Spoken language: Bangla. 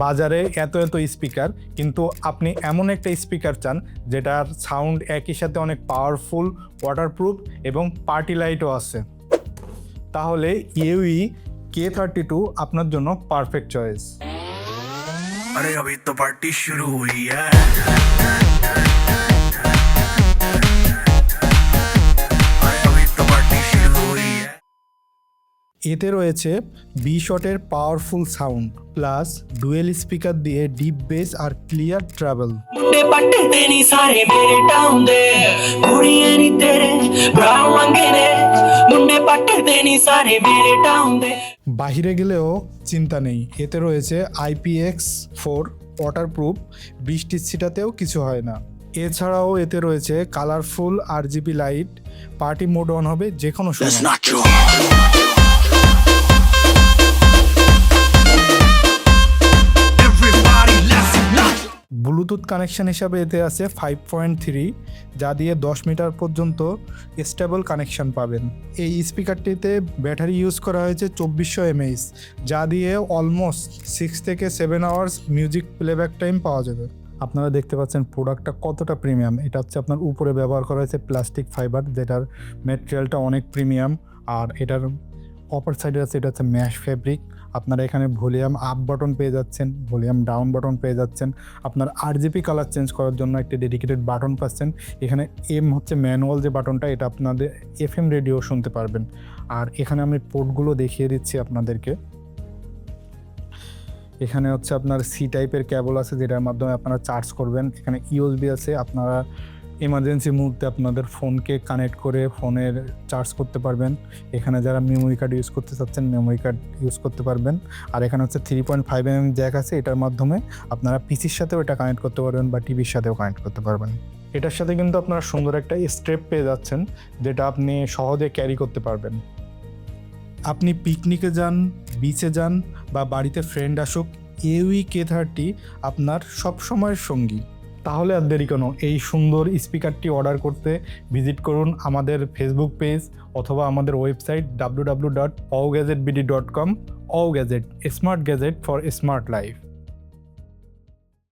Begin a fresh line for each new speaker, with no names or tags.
বাজারে এত এত স্পিকার, কিন্তু আপনি এমন একটা স্পিকার চান যেটার সাউন্ড একই সাথে অনেক পাওয়ারফুল, ওয়াটারপ্রুফ এবং পার্টি লাইটও আছে, তাহলে ইউই K32 আপনার জন্য পারফেক্ট চয়েস।
अरे अभी तो पार्टी शुरू हुई है। अरे अभी तो पार्टी शुरू हुई है।
এতে রয়েছে 20 ওয়াটের powerful sound plus dual speaker দিয়ে ডিপ বেস আর ক্লিয়ার ট্রাভেল।
ਮੁੰਡੇ ਪੱਟਦੇ ਨੀ ਸਾਰੇ ਮੇਰੇ ਟਾਊਨ ਦੇ ਕੁੜੀਆਂ ਨੀ ਤੇਰੇ ਬਰਾਉ ਮੰਗੇ ਨੇ ਮੁੰਡੇ ਪੱਟਦੇ ਨੀ ਸਾਰੇ ਮੇਰੇ ਟਾਊਨ ਦੇ।
বাহিরে গেলেও চিন্তা নেই, এতে রয়েছে IPX4 ওয়াটারপ্রুফ, বৃষ্টির ছিটাতেও কিছু হয় না। এছাড়াও এতে রয়েছে colourful RGB light, party mode on হবে যে কোনো
That's
সময়।
not true. Everybody let's not.
Bluetooth connection হিসাবে এতে আছে 5.3, যা দিয়ে 10 মিটার পর্যন্ত স্টেবল কানেকশন পাবেন। এই স্পিকারটিতে ব্যাটারি ইউজ করা হয়েছে 2400 mAh, যা দিয়ে অলমোস্ট 6 থেকে 7 আওয়ার্স মিউজিক প্লেব্যাক টাইম পাওয়া যাবে। আপনারা দেখতে পাচ্ছেন প্রোডাক্টটা কতটা প্রিমিয়াম। এটা হচ্ছে আপনার উপরে ব্যবহার করা হয়েছে প্লাস্টিক ফাইবার, যেটার ম্যাটেরিয়ালটা অনেক প্রিমিয়াম। আর এটার অপর সাইডে আছে, এটা হচ্ছে ম্যাশ ফ্যাব্রিক। আপনারা এখানে ভলিউম আপ বাটন পেয়ে যাচ্ছেন, ভলিউম ডাউন বাটন পেয়ে যাচ্ছেন। আপনার RGB কালার চেঞ্জ করার জন্য একটি ডেডিকেটেড বাটন পাচ্ছেন। এখানে এম হচ্ছে ম্যানুয়াল যে বাটনটা, এটা আপনাদের FM রেডিও শুনতে পারবেন। আর এখানে আমি পোর্টগুলো দেখিয়ে দিচ্ছি আপনাদেরকে। এখানে হচ্ছে আপনার সি টাইপের কেবল আছে, যেটার মাধ্যমে আপনারা চার্জ করবেন। এখানে USB আছে, আপনারা এমার্জেন্সি মুহূর্তে আপনাদের ফোনকে কানেক্ট করে ফোনের চার্জ করতে পারবেন। এখানে যারা মেমোরি কার্ড ইউজ করতে চাচ্ছেন মেমোরি কার্ড ইউজ করতে পারবেন। আর এখানে হচ্ছে 3.5 mm জ্যাক আছে, এটার মাধ্যমে আপনারা পিসির সাথেও এটা কানেক্ট করতে পারবেন বা টিভির সাথেও কানেক্ট করতে পারবেন। এটার সাথে কিন্তু আপনারা সুন্দর একটা স্ট্রেপ পেয়ে যাচ্ছেন, যেটা আপনি সহজে ক্যারি করতে পারবেন। আপনি পিকনিকে যান, বিচে যান বা বাড়িতে ফ্রেন্ড আসুক, ইউই K30 আপনার সব সময়ের সঙ্গী। তাহলে আর দেরি কেন, এই সুন্দর স্পিকারটি অর্ডার করতে ভিজিট করুন আমাদের ফেসবুক পেজ অথবা আমাদের website www.owgadgetbd.com। Owgadget, smart gadget for smart life.